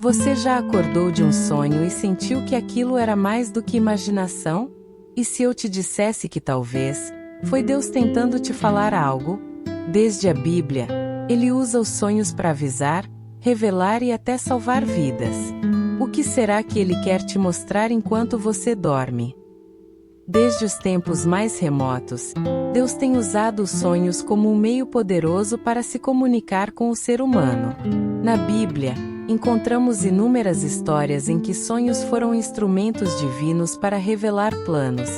Você já acordou de um sonho e sentiu que aquilo era mais do que imaginação? E se eu te dissesse que talvez foi Deus tentando te falar algo? Desde a Bíblia, Ele usa os sonhos para avisar, revelar e até salvar vidas. O que será que Ele quer te mostrar enquanto você dorme? Desde os tempos mais remotos, Deus tem usado os sonhos como um meio poderoso para se comunicar com o ser humano. Na Bíblia, encontramos inúmeras histórias em que sonhos foram instrumentos divinos para revelar planos,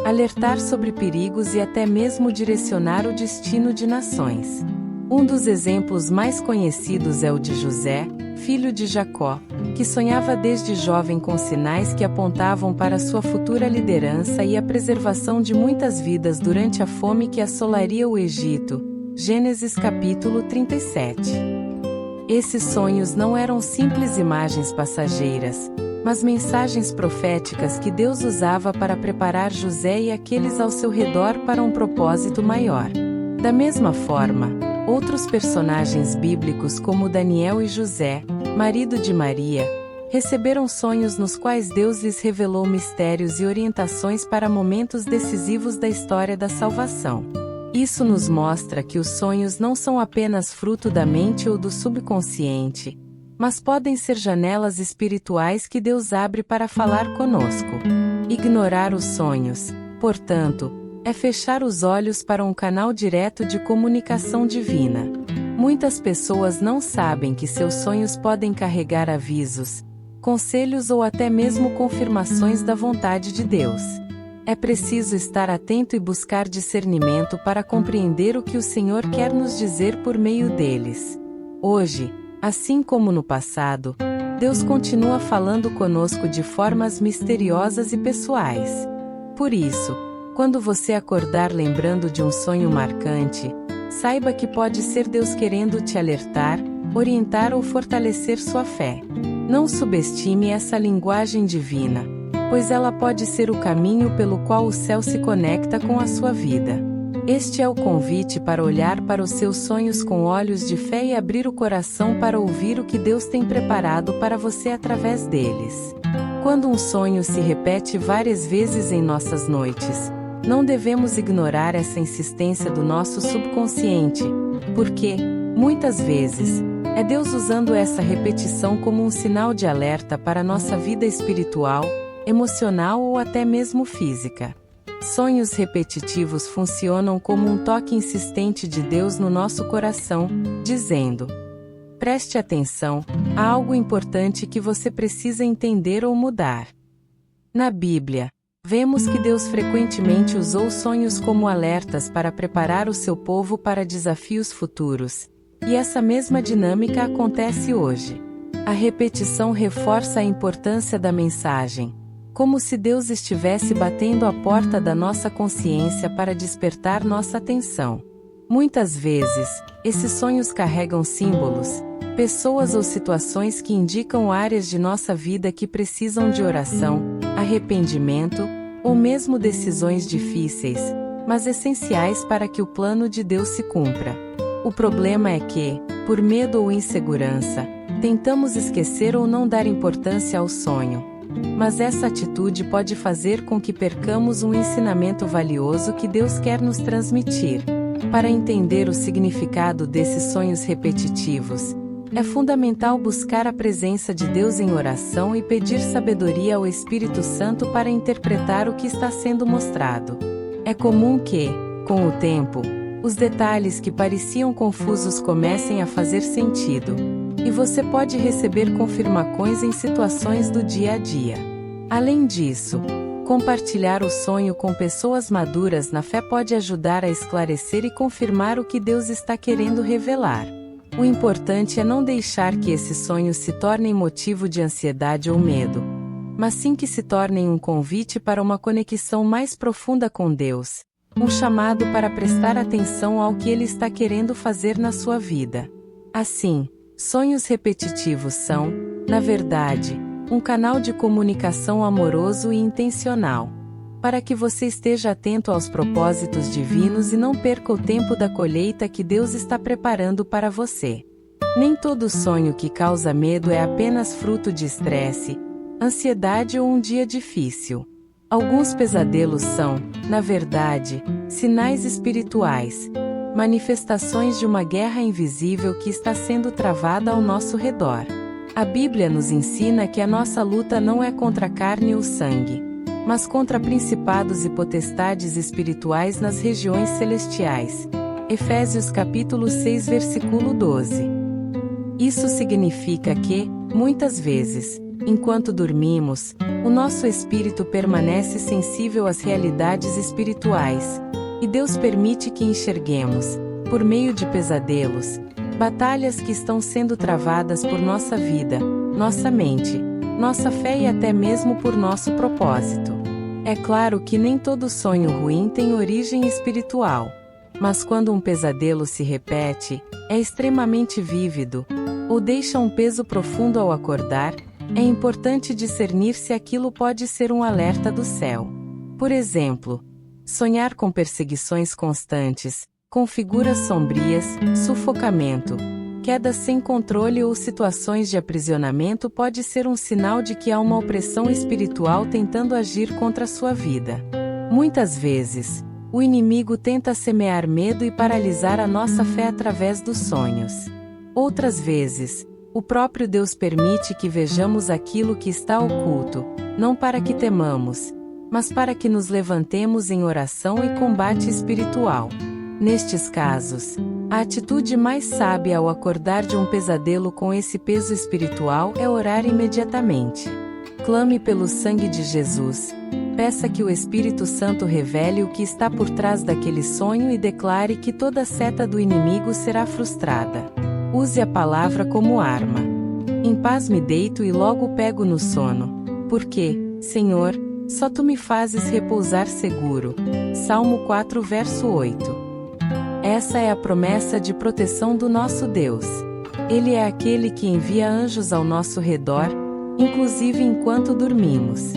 alertar sobre perigos e até mesmo direcionar o destino de nações. Um dos exemplos mais conhecidos é o de José, filho de Jacó, que sonhava desde jovem com sinais que apontavam para sua futura liderança e a preservação de muitas vidas durante a fome que assolaria o Egito. Gênesis capítulo 37. Esses sonhos não eram simples imagens passageiras, mas mensagens proféticas que Deus usava para preparar José e aqueles ao seu redor para um propósito maior. Da mesma forma, outros personagens bíblicos como Daniel e José, marido de Maria, receberam sonhos nos quais Deus lhes revelou mistérios e orientações para momentos decisivos da história da salvação. Isso nos mostra que os sonhos não são apenas fruto da mente ou do subconsciente, mas podem ser janelas espirituais que Deus abre para falar conosco. Ignorar os sonhos, portanto, é fechar os olhos para um canal direto de comunicação divina. Muitas pessoas não sabem que seus sonhos podem carregar avisos, conselhos ou até mesmo confirmações da vontade de Deus. É preciso estar atento e buscar discernimento para compreender o que o Senhor quer nos dizer por meio deles. Hoje, assim como no passado, Deus continua falando conosco de formas misteriosas e pessoais. Por isso, quando você acordar lembrando de um sonho marcante, saiba que pode ser Deus querendo te alertar, orientar ou fortalecer sua fé. Não subestime essa linguagem divina, pois ela pode ser o caminho pelo qual o céu se conecta com a sua vida. Este é o convite para olhar para os seus sonhos com olhos de fé e abrir o coração para ouvir o que Deus tem preparado para você através deles. Quando um sonho se repete várias vezes em nossas noites, não devemos ignorar essa insistência do nosso subconsciente, porque, muitas vezes, é Deus usando essa repetição como um sinal de alerta para nossa vida espiritual, emocional ou até mesmo física. Sonhos repetitivos funcionam como um toque insistente de Deus no nosso coração, dizendo: preste atenção, há algo importante que você precisa entender ou mudar. Na Bíblia, vemos que Deus frequentemente usou sonhos como alertas para preparar o seu povo para desafios futuros, e essa mesma dinâmica acontece hoje. A repetição reforça a importância da mensagem, como se Deus estivesse batendo à porta da nossa consciência para despertar nossa atenção. Muitas vezes, esses sonhos carregam símbolos, pessoas ou situações que indicam áreas de nossa vida que precisam de oração, arrependimento, ou mesmo decisões difíceis, mas essenciais para que o plano de Deus se cumpra. O problema é que, por medo ou insegurança, tentamos esquecer ou não dar importância ao sonho. Mas essa atitude pode fazer com que percamos um ensinamento valioso que Deus quer nos transmitir. Para entender o significado desses sonhos repetitivos, é fundamental buscar a presença de Deus em oração e pedir sabedoria ao Espírito Santo para interpretar o que está sendo mostrado. É comum que, com o tempo, os detalhes que pareciam confusos comecem a fazer sentido, e você pode receber confirmações em situações do dia a dia. Além disso, compartilhar o sonho com pessoas maduras na fé pode ajudar a esclarecer e confirmar o que Deus está querendo revelar. O importante é não deixar que esses sonhos se tornem motivo de ansiedade ou medo, mas sim que se tornem um convite para uma conexão mais profunda com Deus, um chamado para prestar atenção ao que Ele está querendo fazer na sua vida. Assim, sonhos repetitivos são, na verdade, um canal de comunicação amoroso e intencional, para que você esteja atento aos propósitos divinos e não perca o tempo da colheita que Deus está preparando para você. Nem todo sonho que causa medo é apenas fruto de estresse, ansiedade ou um dia difícil. Alguns pesadelos são, na verdade, sinais espirituais, manifestações de uma guerra invisível que está sendo travada ao nosso redor. A Bíblia nos ensina que a nossa luta não é contra a carne ou sangue, mas contra principados e potestades espirituais nas regiões celestiais. Efésios capítulo 6 versículo 12. Isso significa que, muitas vezes, enquanto dormimos, o nosso espírito permanece sensível às realidades espirituais, e Deus permite que enxerguemos, por meio de pesadelos, batalhas que estão sendo travadas por nossa vida, nossa mente, nossa fé e até mesmo por nosso propósito. É claro que nem todo sonho ruim tem origem espiritual, mas quando um pesadelo se repete, é extremamente vívido, ou deixa um peso profundo ao acordar, é importante discernir se aquilo pode ser um alerta do céu. Por exemplo, sonhar com perseguições constantes, com figuras sombrias, sufocamento, quedas sem controle ou situações de aprisionamento pode ser um sinal de que há uma opressão espiritual tentando agir contra a sua vida. Muitas vezes, o inimigo tenta semear medo e paralisar a nossa fé através dos sonhos. Outras vezes, o próprio Deus permite que vejamos aquilo que está oculto, não para que temamos, mas para que nos levantemos em oração e combate espiritual. Nestes casos, a atitude mais sábia ao acordar de um pesadelo com esse peso espiritual é orar imediatamente. Clame pelo sangue de Jesus, peça que o Espírito Santo revele o que está por trás daquele sonho e declare que toda seta do inimigo será frustrada. Use a palavra como arma. Em paz me deito e logo pego no sono, porque, Senhor, só Tu me fazes repousar seguro. Salmo 4 verso 8. Essa é a promessa de proteção do nosso Deus. Ele é aquele que envia anjos ao nosso redor, inclusive enquanto dormimos.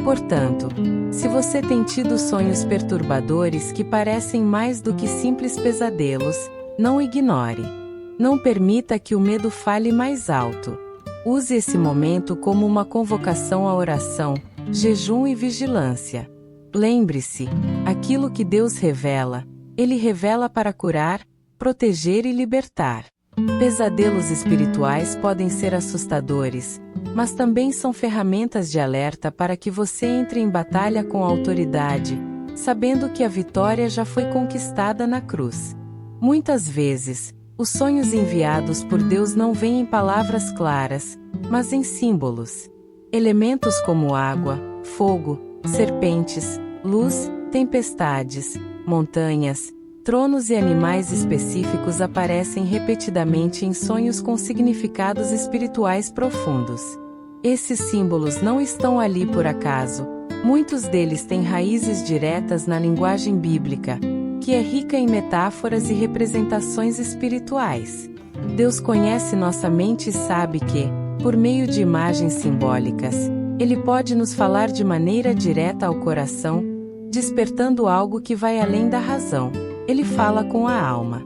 Portanto, se você tem tido sonhos perturbadores que parecem mais do que simples pesadelos, não ignore. Não permita que o medo fale mais alto. Use esse momento como uma convocação à oração, jejum e vigilância. Lembre-se, aquilo que Deus revela, Ele revela para curar, proteger e libertar. Pesadelos espirituais podem ser assustadores, mas também são ferramentas de alerta para que você entre em batalha com autoridade, sabendo que a vitória já foi conquistada na cruz. Muitas vezes, os sonhos enviados por Deus não vêm em palavras claras, mas em símbolos. Elementos como água, fogo, serpentes, luz, tempestades, montanhas, tronos e animais específicos aparecem repetidamente em sonhos com significados espirituais profundos. Esses símbolos não estão ali por acaso, muitos deles têm raízes diretas na linguagem bíblica, que é rica em metáforas e representações espirituais. Deus conhece nossa mente e sabe que, por meio de imagens simbólicas, Ele pode nos falar de maneira direta ao coração, despertando algo que vai além da razão. Ele fala com a alma.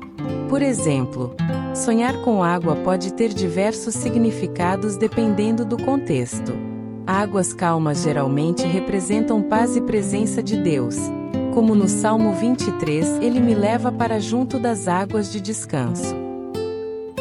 Por exemplo, sonhar com água pode ter diversos significados dependendo do contexto. Águas calmas geralmente representam paz e presença de Deus. Como no Salmo 23, Ele me leva para junto das águas de descanso.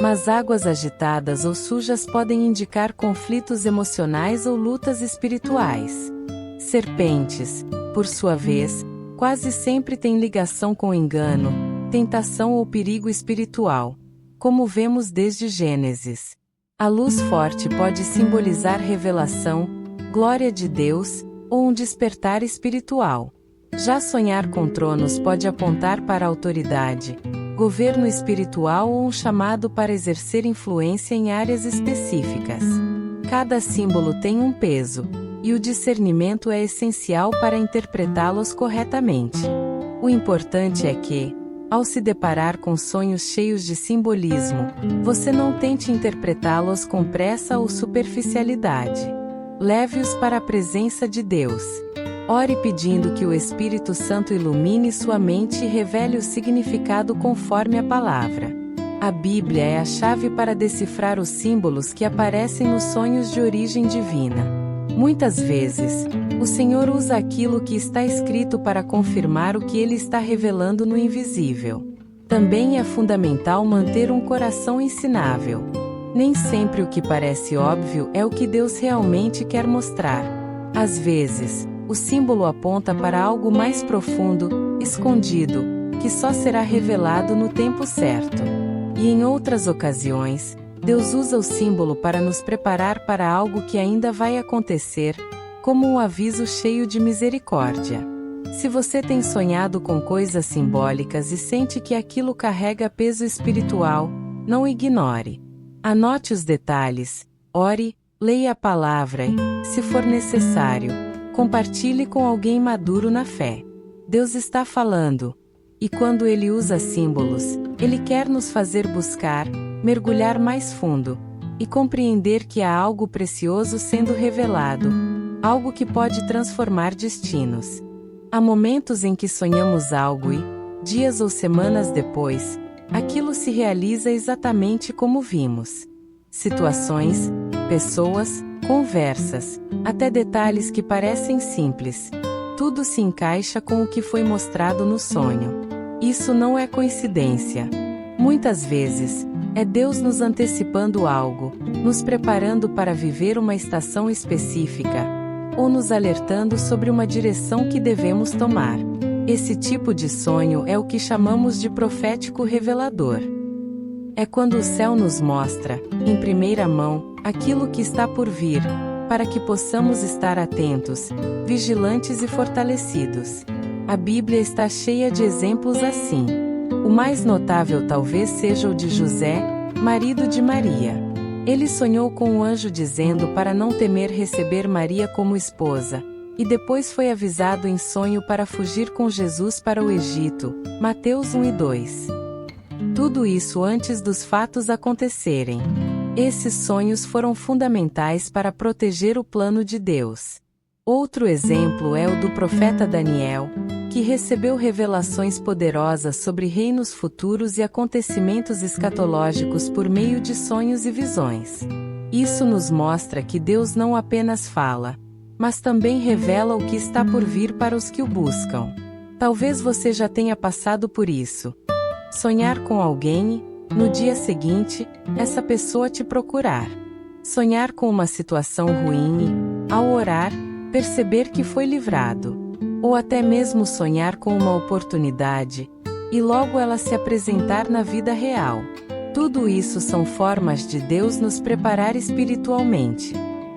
Mas águas agitadas ou sujas podem indicar conflitos emocionais ou lutas espirituais. Serpentes, por sua vez, quase sempre têm ligação com engano, tentação ou perigo espiritual, como vemos desde Gênesis. A luz forte pode simbolizar revelação, glória de Deus, ou um despertar espiritual. Já sonhar com tronos pode apontar para autoridade, governo espiritual ou um chamado para exercer influência em áreas específicas. Cada símbolo tem um peso, e o discernimento é essencial para interpretá-los corretamente. O importante é que, ao se deparar com sonhos cheios de simbolismo, você não tente interpretá-los com pressa ou superficialidade. Leve-os para a presença de Deus. Ore pedindo que o Espírito Santo ilumine sua mente e revele o significado conforme a palavra. A Bíblia é a chave para decifrar os símbolos que aparecem nos sonhos de origem divina. Muitas vezes, o Senhor usa aquilo que está escrito para confirmar o que Ele está revelando no invisível. Também é fundamental manter um coração ensinável. Nem sempre o que parece óbvio é o que Deus realmente quer mostrar. Às vezes, o símbolo aponta para algo mais profundo, escondido, que só será revelado no tempo certo. E em outras ocasiões, Deus usa o símbolo para nos preparar para algo que ainda vai acontecer, como um aviso cheio de misericórdia. Se você tem sonhado com coisas simbólicas e sente que aquilo carrega peso espiritual, não ignore. Anote os detalhes, ore, leia a palavra e, se for necessário, compartilhe com alguém maduro na fé. Deus está falando. E quando Ele usa símbolos, Ele quer nos fazer buscar, mergulhar mais fundo, e compreender que há algo precioso sendo revelado, algo que pode transformar destinos. Há momentos em que sonhamos algo e, dias ou semanas depois, aquilo se realiza exatamente como vimos. Situações, pessoas, conversas, até detalhes que parecem simples. Tudo se encaixa com o que foi mostrado no sonho. Isso não é coincidência. Muitas vezes, é Deus nos antecipando algo, nos preparando para viver uma estação específica, ou nos alertando sobre uma direção que devemos tomar. Esse tipo de sonho é o que chamamos de profético revelador. É quando o céu nos mostra, em primeira mão, aquilo que está por vir, para que possamos estar atentos, vigilantes e fortalecidos. A Bíblia está cheia de exemplos assim. O mais notável talvez seja o de José, marido de Maria. Ele sonhou com um anjo dizendo para não temer receber Maria como esposa, e depois foi avisado em sonho para fugir com Jesus para o Egito, Mateus 1 e 2. Tudo isso antes dos fatos acontecerem. Esses sonhos foram fundamentais para proteger o plano de Deus. Outro exemplo é o do profeta Daniel, que recebeu revelações poderosas sobre reinos futuros e acontecimentos escatológicos por meio de sonhos e visões. Isso nos mostra que Deus não apenas fala, mas também revela o que está por vir para os que o buscam. Talvez você já tenha passado por isso. Sonhar com alguém e, no dia seguinte, essa pessoa te procurar. Sonhar com uma situação ruim e, ao orar, perceber que foi livrado. Ou até mesmo sonhar com uma oportunidade, e logo ela se apresentar na vida real. Tudo isso são formas de Deus nos preparar espiritualmente.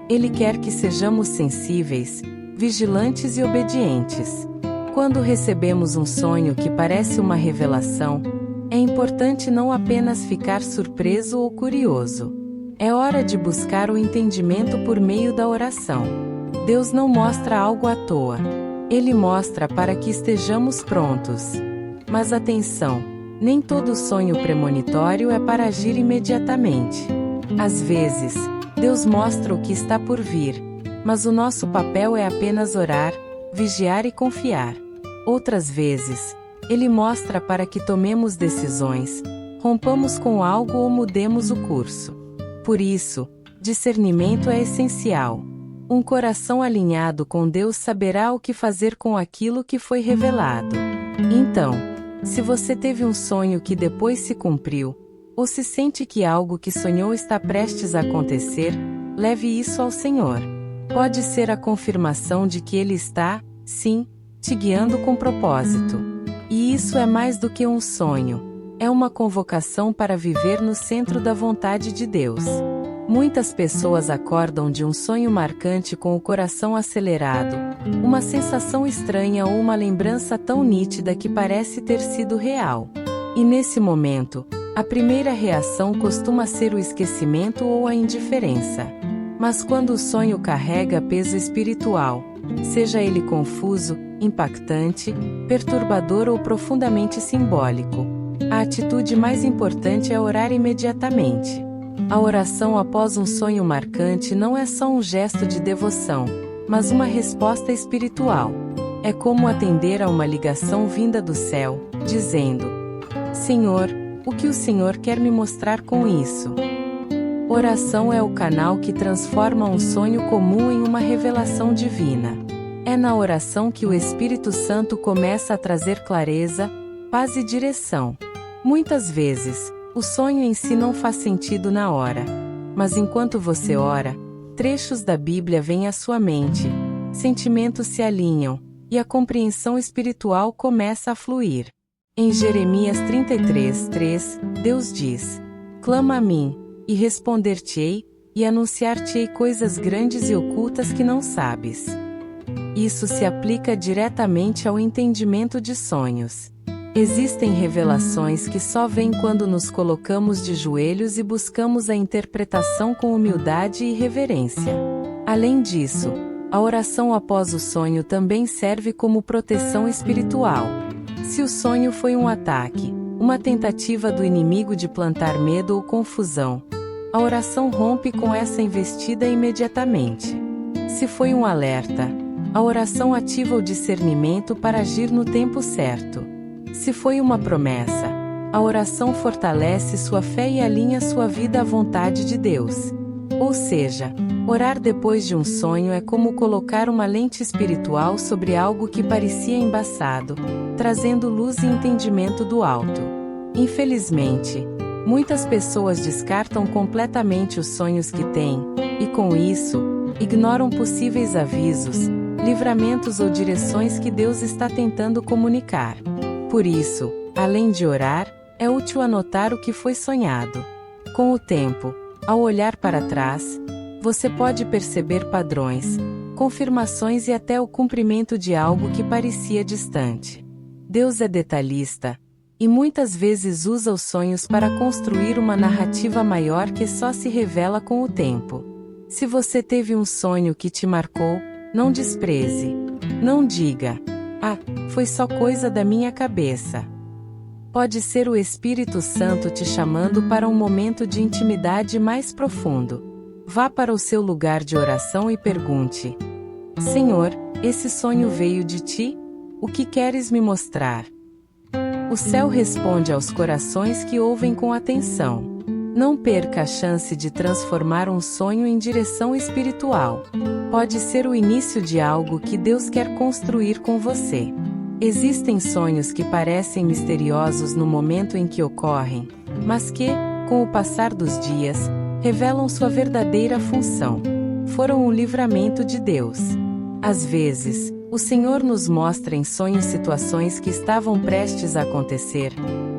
Ele quer que sejamos sensíveis, vigilantes e obedientes. Quando recebemos um sonho que parece uma revelação, é importante não apenas ficar surpreso ou curioso. É hora de buscar o entendimento por meio da oração. Deus não mostra algo à toa. Ele mostra para que estejamos prontos. Mas atenção, nem todo sonho premonitório é para agir imediatamente. Às vezes, Deus mostra o que está por vir, mas o nosso papel é apenas orar, vigiar e confiar. Outras vezes, Ele mostra para que tomemos decisões, rompamos com algo ou mudemos o curso. Por isso, discernimento é essencial. Um coração alinhado com Deus saberá o que fazer com aquilo que foi revelado. Então, se você teve um sonho que depois se cumpriu, ou se sente que algo que sonhou está prestes a acontecer, leve isso ao Senhor. Pode ser a confirmação de que Ele está, sim, te guiando com propósito. E isso é mais do que um sonho. É uma convocação para viver no centro da vontade de Deus. Muitas pessoas acordam de um sonho marcante com o coração acelerado, uma sensação estranha ou uma lembrança tão nítida que parece ter sido real. E nesse momento, a primeira reação costuma ser o esquecimento ou a indiferença. Mas quando o sonho carrega peso espiritual, seja ele confuso, impactante, perturbador ou profundamente simbólico, a atitude mais importante é orar imediatamente. A oração após um sonho marcante não é só um gesto de devoção, mas uma resposta espiritual. É como atender a uma ligação vinda do céu, dizendo: Senhor, O que o Senhor quer me mostrar com isso? Oração é o canal que transforma um sonho comum em uma revelação divina. É na oração que o Espírito Santo começa a trazer clareza, paz e direção. Muitas vezes, o sonho em si não faz sentido na hora. Mas enquanto você ora, trechos da Bíblia vêm à sua mente, sentimentos se alinham, e a compreensão espiritual começa a fluir. Em Jeremias 33:3, Deus diz: clama a mim, e responder-te-ei, e anunciar-te-ei coisas grandes e ocultas que não sabes. Isso se aplica diretamente ao entendimento de sonhos. Existem revelações que só vêm quando nos colocamos de joelhos e buscamos a interpretação com humildade e reverência. Além disso, a oração após o sonho também serve como proteção espiritual. Se o sonho foi um ataque, uma tentativa do inimigo de plantar medo ou confusão, a oração rompe com essa investida imediatamente. Se foi um alerta, a oração ativa o discernimento para agir no tempo certo. Se foi uma promessa, a oração fortalece sua fé e alinha sua vida à vontade de Deus. Ou seja, orar depois de um sonho é como colocar uma lente espiritual sobre algo que parecia embaçado, trazendo luz e entendimento do alto. Infelizmente, muitas pessoas descartam completamente os sonhos que têm, e com isso, ignoram possíveis avisos, livramentos ou direções que Deus está tentando comunicar. Por isso, além de orar, é útil anotar o que foi sonhado. Com o tempo, ao olhar para trás, você pode perceber padrões, confirmações e até o cumprimento de algo que parecia distante. Deus é detalhista, e muitas vezes usa os sonhos para construir uma narrativa maior que só se revela com o tempo. Se você teve um sonho que te marcou, não despreze. Não diga: ah, foi só coisa da minha cabeça. Pode ser o Espírito Santo te chamando para um momento de intimidade mais profundo. Vá para o seu lugar de oração e pergunte: Senhor, esse sonho veio de ti? O que queres me mostrar? O céu responde aos corações que ouvem com atenção. Não perca a chance de transformar um sonho em direção espiritual. Pode ser o início de algo que Deus quer construir com você. Existem sonhos que parecem misteriosos no momento em que ocorrem, mas que, com o passar dos dias, revelam sua verdadeira função. Foram um livramento de Deus. Às vezes, o Senhor nos mostra em sonhos situações que estavam prestes a acontecer,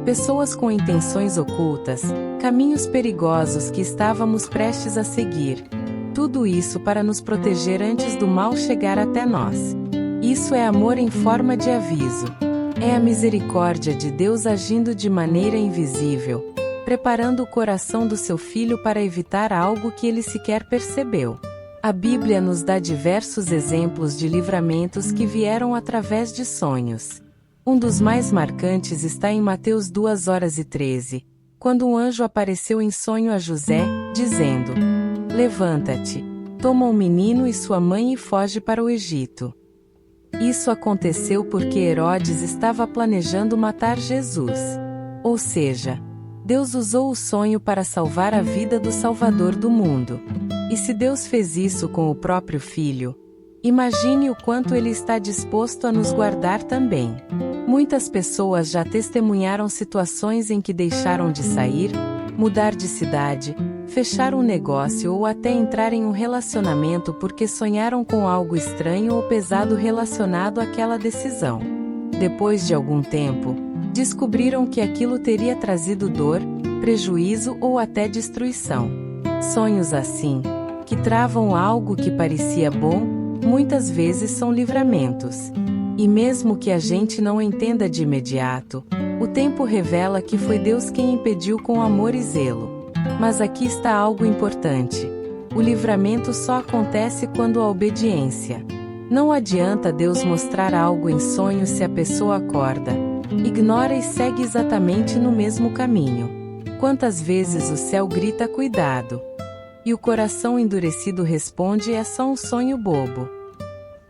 pessoas com intenções ocultas, caminhos perigosos que estávamos prestes a seguir. Tudo isso para nos proteger antes do mal chegar até nós. Isso é amor em forma de aviso. É a misericórdia de Deus agindo de maneira invisível, preparando o coração do seu filho para evitar algo que ele sequer percebeu. A Bíblia nos dá diversos exemplos de livramentos que vieram através de sonhos. Um dos mais marcantes está em Mateus 2:13, quando um anjo apareceu em sonho a José, dizendo: levanta-te, toma o menino e sua mãe e foge para o Egito. Isso aconteceu porque Herodes estava planejando matar Jesus. Ou seja, Deus usou o sonho para salvar a vida do Salvador do mundo. E se Deus fez isso com o próprio Filho, imagine o quanto Ele está disposto a nos guardar também. Muitas pessoas já testemunharam situações em que deixaram de sair, mudar de cidade, fechar um negócio ou até entrar em um relacionamento porque sonharam com algo estranho ou pesado relacionado àquela decisão. Depois de algum tempo, descobriram que aquilo teria trazido dor, prejuízo ou até destruição. Sonhos assim, que travam algo que parecia bom, muitas vezes são livramentos. E mesmo que a gente não entenda de imediato, o tempo revela que foi Deus quem impediu com amor e zelo. Mas aqui está algo importante. O livramento só acontece quando há obediência. Não adianta Deus mostrar algo em sonho se a pessoa acorda, ignora e segue exatamente no mesmo caminho. Quantas vezes o céu grita cuidado, e o coração endurecido responde é só um sonho bobo.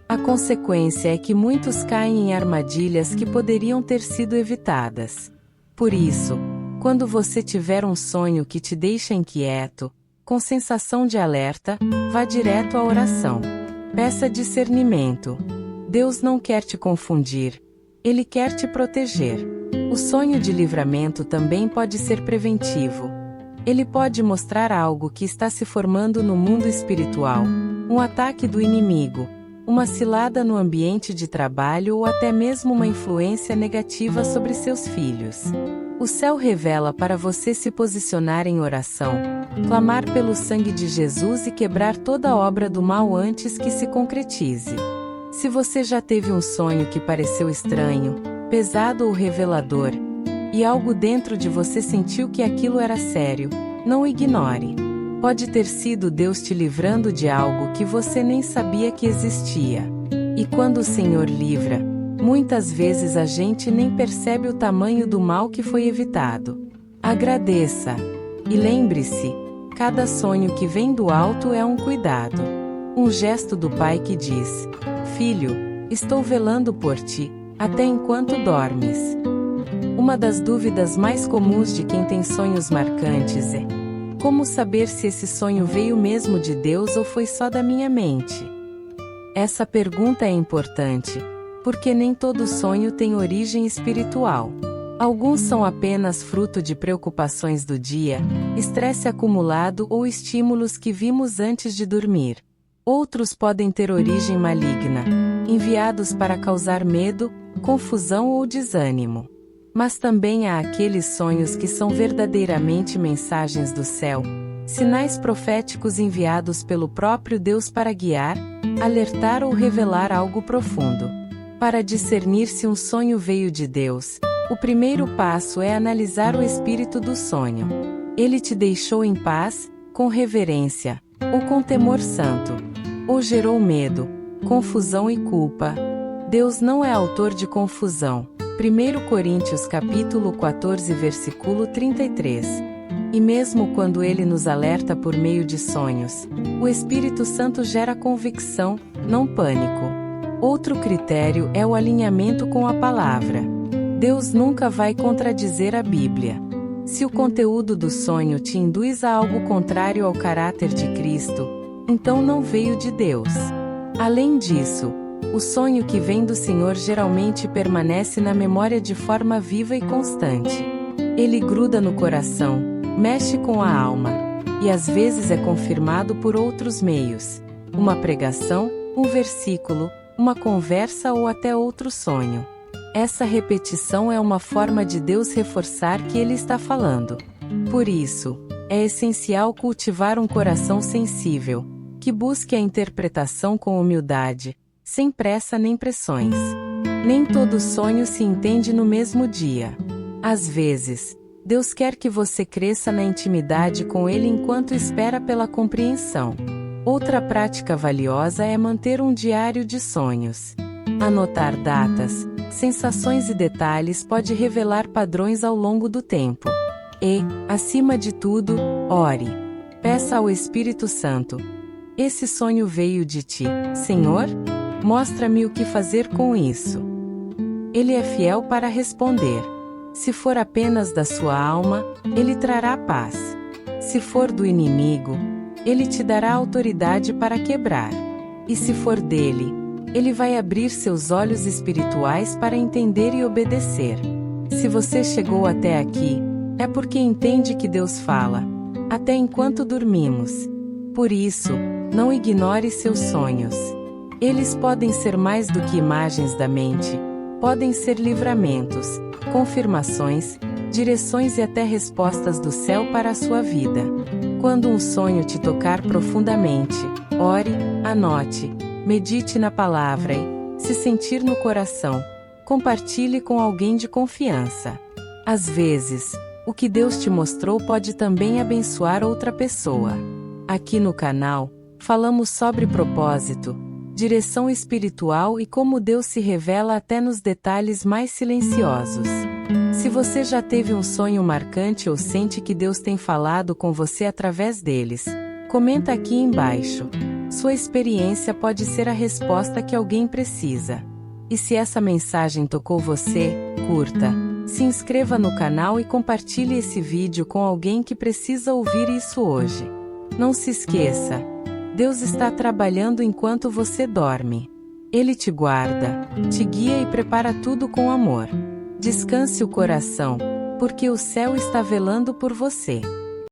A consequência é que muitos caem em armadilhas que poderiam ter sido evitadas. Por isso, Quando você tiver um sonho que te deixa inquieto, com sensação de alerta, vá direto à oração. Peça discernimento. Deus não quer te confundir. Ele quer te proteger. O sonho de livramento também pode ser preventivo. Ele pode mostrar algo que está se formando no mundo espiritual, um ataque do inimigo, uma cilada no ambiente de trabalho ou até mesmo uma influência negativa sobre seus filhos. O céu revela para você se posicionar em oração, clamar pelo sangue de Jesus e quebrar toda obra do mal antes que se concretize. Se você já teve um sonho que pareceu estranho, pesado ou revelador, e algo dentro de você sentiu que aquilo era sério, não o ignore. Pode ter sido Deus te livrando de algo que você nem sabia que existia. E quando o Senhor livra, muitas vezes a gente nem percebe o tamanho do mal que foi evitado. Agradeça. E lembre-se, cada sonho que vem do alto é um cuidado. Um gesto do Pai que diz: Filho, estou velando por ti, até enquanto dormes. Uma das dúvidas mais comuns de quem tem sonhos marcantes é: como saber se esse sonho veio mesmo de Deus ou foi só da minha mente? Essa pergunta é importante, porque nem todo sonho tem origem espiritual. Alguns são apenas fruto de preocupações do dia, estresse acumulado ou estímulos que vimos antes de dormir. Outros podem ter origem maligna, enviados para causar medo, confusão ou desânimo. Mas também há aqueles sonhos que são verdadeiramente mensagens do céu, sinais proféticos enviados pelo próprio Deus para guiar, alertar ou revelar algo profundo. Para discernir se um sonho veio de Deus, o primeiro passo é analisar o espírito do sonho. Ele te deixou em paz, com reverência, ou com temor santo? Ou gerou medo, confusão e culpa? Deus não é autor de confusão. 1 Coríntios capítulo 14 versículo 33. E mesmo quando ele nos alerta por meio de sonhos, o Espírito Santo gera convicção, não pânico. Outro critério é o alinhamento com a palavra. Deus nunca vai contradizer a Bíblia. Se o conteúdo do sonho te induz a algo contrário ao caráter de Cristo, então não veio de Deus. Além disso, o sonho que vem do Senhor geralmente permanece na memória de forma viva e constante. Ele gruda no coração, mexe com a alma, e às vezes é confirmado por outros meios: uma pregação, um versículo, uma conversa ou até outro sonho. Essa repetição é uma forma de Deus reforçar que Ele está falando. Por isso, é essencial cultivar um coração sensível, que busque a interpretação com humildade, sem pressa nem pressões. Nem todo sonho se entende no mesmo dia. Às vezes, Deus quer que você cresça na intimidade com Ele enquanto espera pela compreensão. Outra prática valiosa é manter um diário de sonhos. Anotar datas, sensações e detalhes pode revelar padrões ao longo do tempo. E, acima de tudo, ore. Peça ao Espírito Santo: esse sonho veio de ti, Senhor? Mostra-me o que fazer com isso. Ele é fiel para responder. Se for apenas da sua alma, Ele trará paz. Se for do inimigo, Ele te dará autoridade para quebrar. E se for dele, Ele vai abrir seus olhos espirituais para entender e obedecer. Se você chegou até aqui, é porque entende que Deus fala, até enquanto dormimos. Por isso, não ignore seus sonhos. Eles podem ser mais do que imagens da mente, podem ser livramentos, confirmações, direções e até respostas do céu para a sua vida. Quando um sonho te tocar profundamente, ore, anote, medite na palavra e, se sentir no coração, compartilhe com alguém de confiança. Às vezes, o que Deus te mostrou pode também abençoar outra pessoa. Aqui no canal, falamos sobre propósito, direção espiritual e como Deus se revela até nos detalhes mais silenciosos. Se você já teve um sonho marcante ou sente que Deus tem falado com você através deles, comenta aqui embaixo. Sua experiência pode ser a resposta que alguém precisa. E se essa mensagem tocou você, curta, Se inscreva no canal e compartilhe esse vídeo com alguém que precisa ouvir isso hoje. Não se esqueça, Deus está trabalhando enquanto você dorme. Ele te guarda, te guia e prepara tudo com amor. Descanse o coração, porque o céu está velando por você.